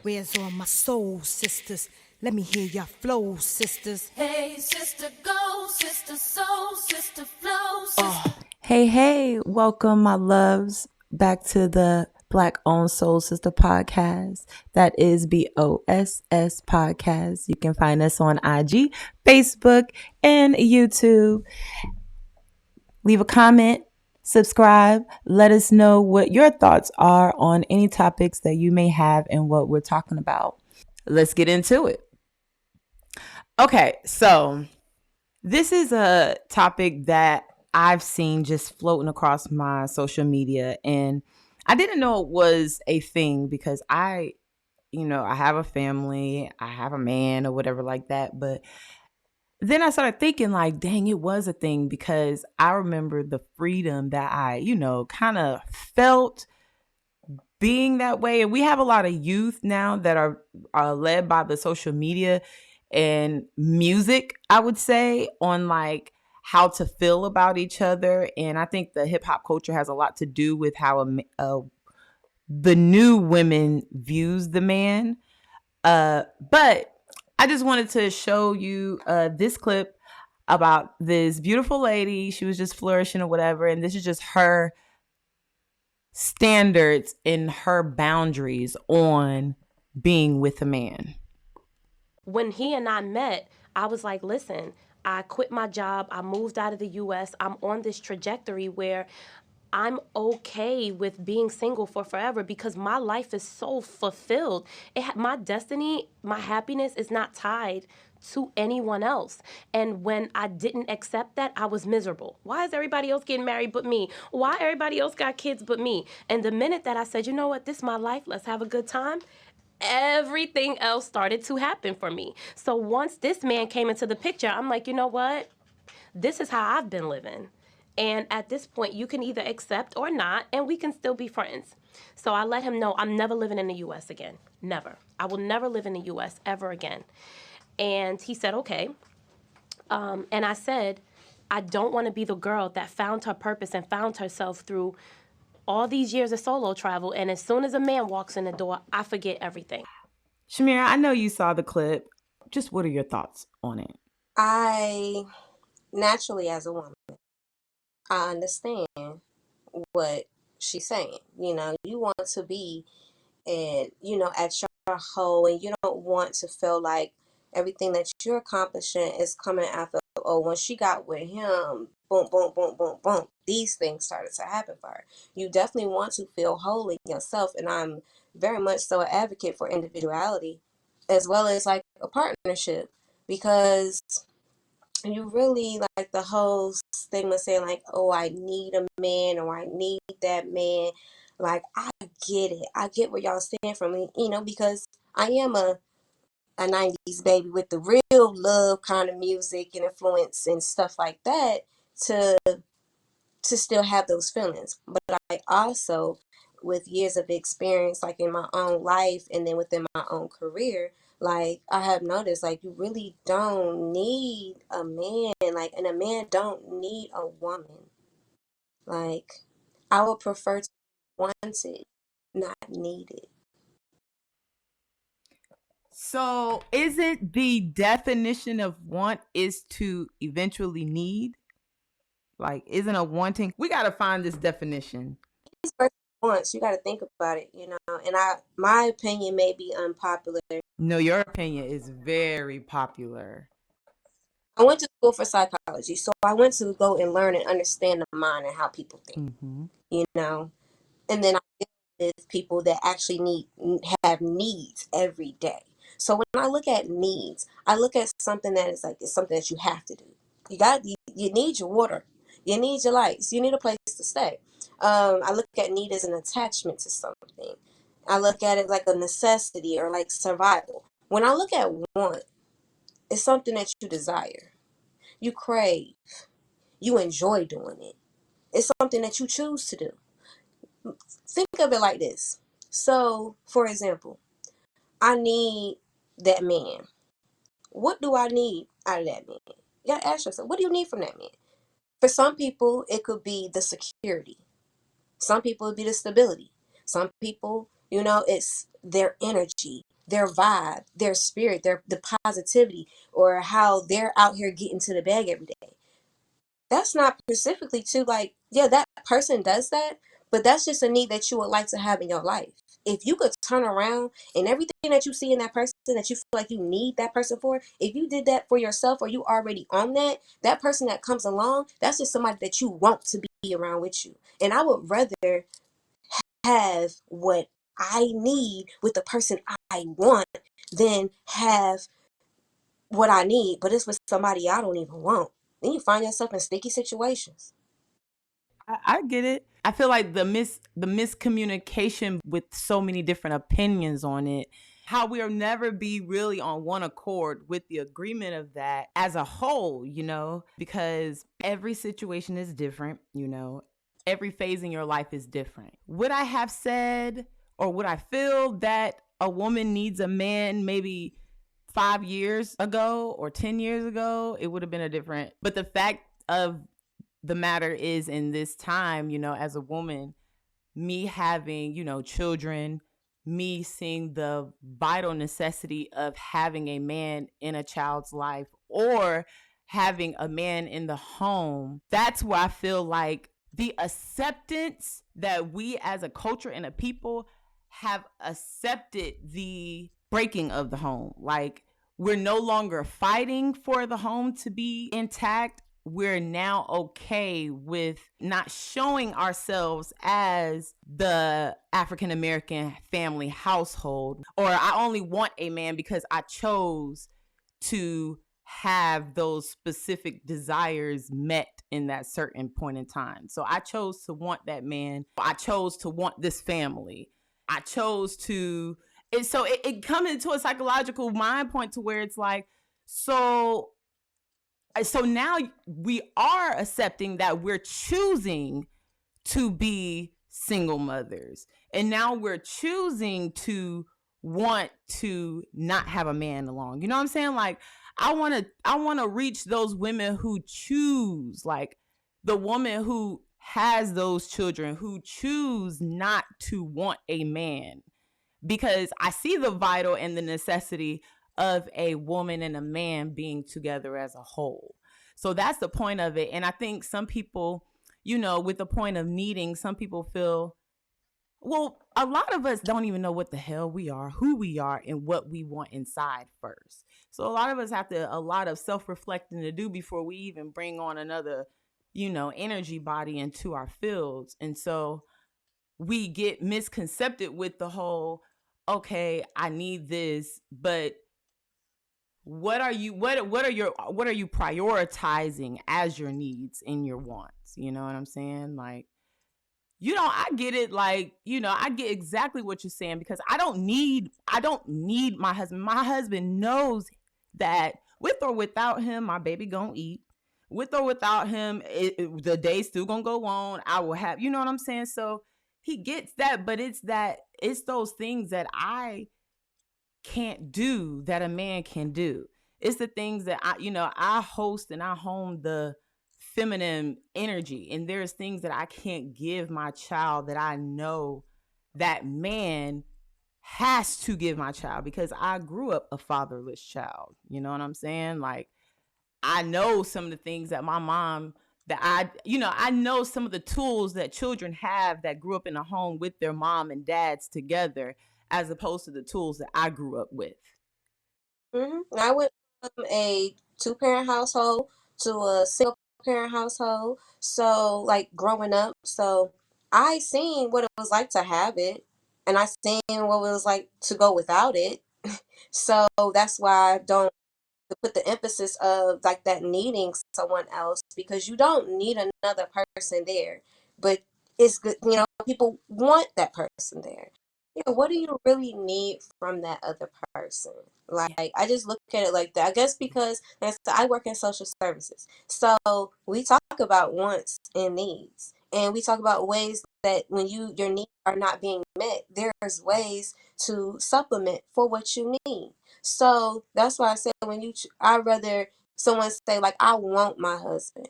Where's all my soul sisters? Let me hear your flow, sisters. Hey, sister, go, sister, soul, sister, flow, sister. Hey, hey, welcome, my loves, back to the Black Owned Soul Sister podcast. That is BOSS podcast. You can find us on IG, Facebook, and YouTube. Leave a comment, subscribe, let us know what your thoughts are on any topics that you may have and what we're talking about. Let's get into it. Okay, so this is a topic that I've seen just floating across my social media, and I didn't know it was a thing because I have a family, I have a man or whatever like that, but then I started thinking like, dang, it was a thing because I remember the freedom that I kind of felt being that way. And we have a lot of youth now that are led by the social media and music, I would say, on like how to feel about each other. And I think the hip hop culture has a lot to do with how the new women views the man. But I just wanted to show you this clip about this beautiful lady. She was just flourishing or whatever. And this is just her standards and her boundaries on being with a man. When he and I met, I was like, listen, I quit my job. I moved out of the US. I'm on this trajectory where I'm okay with being single for forever because my life is so fulfilled. My destiny, my happiness is not tied to anyone else. And when I didn't accept that, I was miserable. Why is everybody else getting married but me? Why everybody else got kids but me? And the minute that I said, you know what, this is my life, let's have a good time, everything else started to happen for me. So once this man came into the picture, I'm like, you know what? This is how I've been living. And at this point, you can either accept or not, and we can still be friends. So I let him know I'm never living in the US again. Never. I will never live in the US ever again. And he said, okay. And I said, I don't want to be the girl that found her purpose and found herself through all these years of solo travel. And as soon as a man walks in the door, I forget everything. Shamira, I know you saw the clip. Just what are your thoughts on it? I naturally, as a woman, I understand what she's saying. You want to be at your whole, and you don't want to feel like everything that you're accomplishing is coming after, oh, when she got with him, boom, boom, boom, boom, boom, these things started to happen for her. You definitely want to feel whole in yourself, and I'm very much so an advocate for individuality as well as like a partnership, because you really like the whole stigma saying like, oh, I need a man or I need that man. Like, I get it. I get where y'all stand from me, because I am a 90s baby with the real love kind of music and influence and stuff like that to still have those feelings. But I also, with years of experience, like in my own life and then within my own career, like I have noticed, like you really don't need a man, like, and a man don't need a woman. Like, I would prefer to want it, not need it. So, isn't the definition of want is to eventually need? Like, isn't a wanting? We got to find this definition. These first once you got to think about it, and my opinion may be unpopular. No, your opinion is very popular. I went to school for psychology, so I went to go and learn and understand the mind and how people think, Mm-hmm. you know. And then I deal with people that actually have needs every day. So when I look at needs, I look at something that is like it's something that you have to do. You need your water, you need your lights, you need a place to stay. I look at need as an attachment to something. I look at it like a necessity or like survival. When I look at want, it's something that you desire, you crave, you enjoy doing it. It's something that you choose to do. Think of it like this. So, for example, I need that man. What do I need out of that man? You gotta ask yourself, what do you need from that man? For some people, it could be the security. Some people, it would be the stability. Some people, it's their energy. their vibe, their spirit, their the positivity, or how they're out here getting to the bag every day. That's not specifically to like, yeah, that person does that, but that's just a need that you would like to have in your life. If you could turn around and everything that you see in that person that you feel like you need that person for, if you did that for yourself or you already on that, that person that comes along, that's just somebody that you want to be around with you. And I would rather have what I need with the person I want than have what I need, but it's with somebody I don't even want. Then you find yourself in sticky situations. I get it. I feel like the miscommunication with so many different opinions on it, how we'll never be really on one accord with the agreement of that as a whole, because every situation is different, every phase in your life is different. Would I have said or would I feel that a woman needs a man maybe 5 years ago or 10 years ago? It would have been a different, but the fact of the matter is in this time, as a woman, me having, children, me seeing the vital necessity of having a man in a child's life or having a man in the home, that's where I feel like the acceptance that we as a culture and a people have accepted the breaking of the home. Like, we're no longer fighting for the home to be intact. We're now okay with not showing ourselves as the African American family household, or I only want a man because I chose to have those specific desires met in that certain point in time. So I chose to want that man. I chose to want this family. I chose to, and so it comes into a psychological mind point to where it's like, so now we are accepting that we're choosing to be single mothers. And now we're choosing to want to not have a man along. You know what I'm saying? Like, I want to reach those women who choose, like the woman who has those children who choose not to want a man, because I see the vital and the necessity of a woman and a man being together as a whole. So that's the point of it. And I think some people, with the point of needing, some people feel, well, a lot of us don't even know what the hell we are, who we are, and what we want inside first. So a lot of us have a lot of self-reflecting to do before we even bring on another, energy body into our fields. And so we get misconcepted with the whole, okay, I need this, but what are you prioritizing as your needs and your wants? You know what I'm saying? Like, I get it. Like, I get exactly what you're saying, because I don't need my husband. My husband knows that with or without him, my baby gonna eat. With or without him, the day's still gonna go on. I will have, you know what I'm saying? So he gets that, but it's those things that I can't do that a man can do. It's the things that I host and I hone the feminine energy, and there's things that I can't give my child that I know that man has to give my child, because I grew up a fatherless child. You know what I'm saying? Like, I know some of the things that my mom, that I know some of the tools that children have that grew up in a home with their mom and dads together, as opposed to the tools that I grew up with. I went from a two-parent household to a single-parent household. So, like growing up, so I seen what it was like to have it, and I seen what it was like to go without it. So that's why I don't to put the emphasis of like that needing someone else, because you don't need another person there, but it's good, people want that person there. What do you really need from that other person? Yeah. Like, I just look at it like that. I guess because I work in social services, so we talk about wants and needs, and we talk about ways that when your needs are not being met, there's ways to supplement for what you need. So that's why I said, I'd rather someone say like, I want my husband,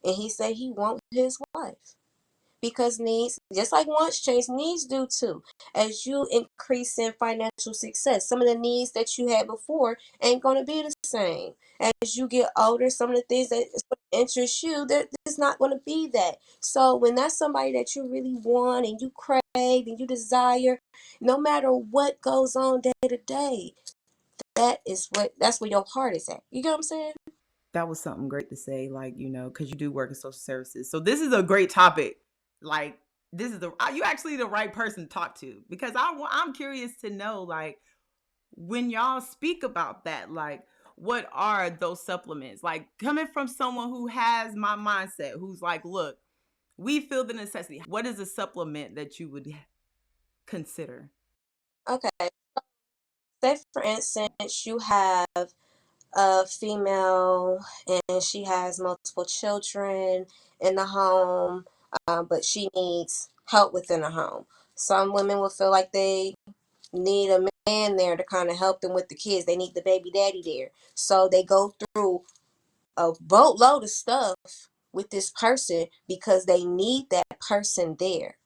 and he say he want his wife. because needs, just like wants change, needs do too. As you increase in financial success, some of the needs that you had before ain't going to be the same. As you get older, some of the things that interest you, it's not going to be that. So when that's somebody that you really want and you crave and you desire, no matter what goes on day to day, that's where your heart is at. You get what I'm saying? That was something great to say, like, because you do work in social services. So this is a great topic. Like, this is you actually the right person to talk to, because I'm curious to know, like, when y'all speak about that, like, what are those supplements? Like, coming from someone who has my mindset, who's like, look, we feel the necessity. What is a supplement that you would consider? Okay. Say for instance, you have a female and she has multiple children in the home, but she needs help within the home. Some women will feel like they need a man there to kind of help them with the kids. They need the baby daddy there. So they go through a boatload of stuff with this person because they need that person there.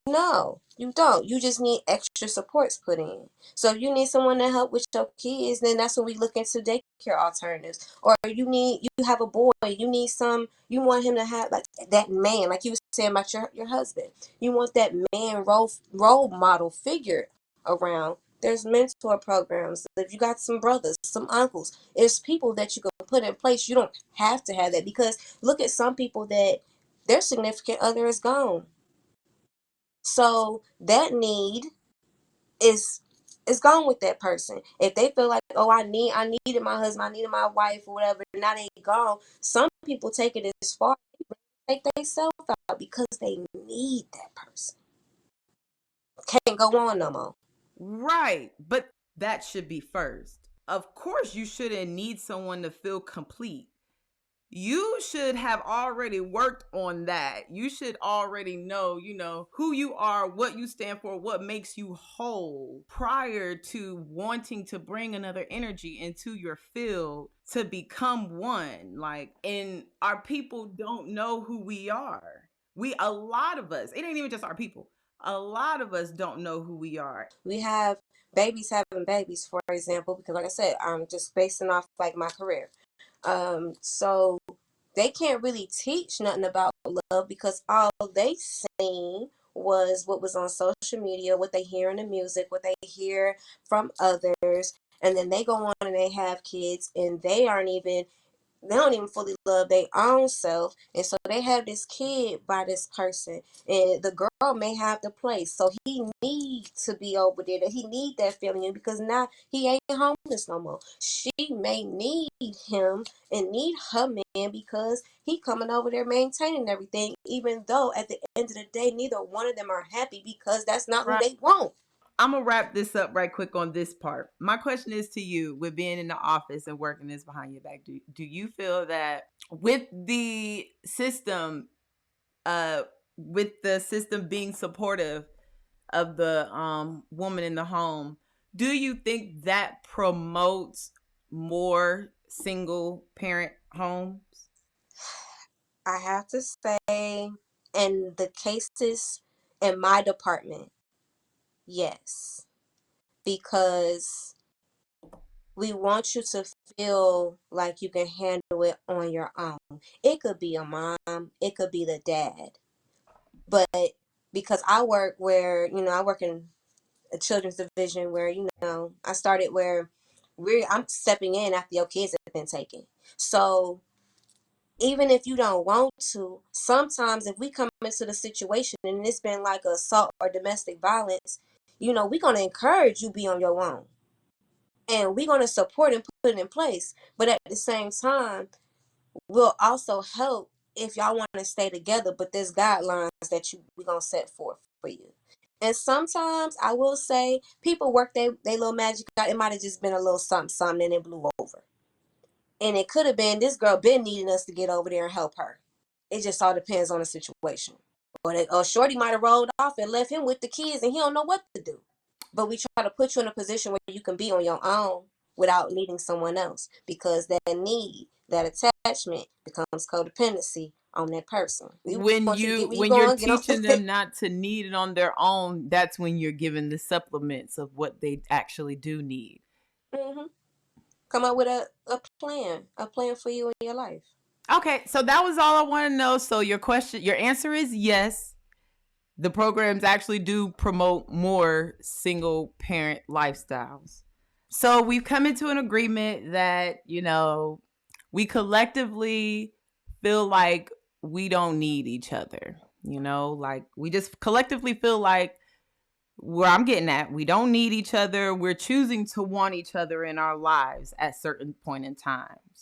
No, you don't. You just need extra supports put in. So if you need someone to help with your kids, then that's when we look into daycare alternatives. Or you have a boy, you want him to have like that man, like you were saying about your husband. You want that man role model figure around. There's mentor programs. If you got some brothers, some uncles, there's people that you can put in place. You don't have to have that, because look at some people that their significant other is gone. So that need is gone with that person. If they feel like, oh, I needed my husband, I needed my wife or whatever, now they gone. Some people take it as far, they take themselves out because they need that person. Can't go on no more. Right. But that should be first. Of course, you shouldn't need someone to feel complete. You should have already worked on that. You should already know, who you are, what you stand for, what makes you whole, prior to wanting to bring another energy into your field to become one. Like, and our people don't know who we are. A lot of us, it ain't even just our people. A lot of us don't know who we are. We have babies having babies, for example, because like I said, I'm just basing off like my career. So they can't really teach nothing about love because all they seen was what was on social media, what they hear in the music, what they hear from others, and then they go on and they have kids, and they don't even fully love their own self, and so they have this kid by this person, and the girl may have the place, so he need to be over there, that he need that feeling, because now he ain't homeless no more. She may need him and need her man because he coming over there maintaining everything, even though at the end of the day neither one of them are happy because that's not who Right. they want. I'm gonna wrap this up right quick on this part. My question is to you, with being in the office and working this behind your back, do you feel that with the system, uh with the system being supportive of the woman in the home, do you think that promotes more single parent homes? I have to say, in the cases in my department, yes, because we want you to feel like you can handle it on your own. It could be a mom, it could be the dad. But because I work I work in a children's division where, I started where I'm stepping in after your kids have been taken. So even if you don't want to, sometimes if we come into the situation and it's been like assault or domestic violence, we're going to encourage you be on your own. And we're going to support and put it in place. But at the same time, we'll also help if y'all want to stay together, but there's guidelines that we're going to set forth for you. And sometimes I will say people work they little magic out. It might have just been a little something, something, and it blew over. And it could have been this girl been needing us to get over there and help her. It just all depends on the situation. Or Shorty might have rolled off and left him with the kids and he don't know what to do. But we try to put you in a position where you can be on your own without needing someone else, because that need, that attachment becomes codependency on that person. You When want you to get you where you when you're going, get on. teaching them not to need it on their own, that's when you're giving the supplements of what they actually do need. hmm Come up with a plan for you in your life. Okay, so that was all I want to know. So your answer is yes. The programs actually do promote more single parent lifestyles. So we've come into an agreement that, we collectively feel like we don't need each other. Like we just collectively feel like where I'm getting at, we don't need each other. We're choosing to want each other in our lives at certain point in times.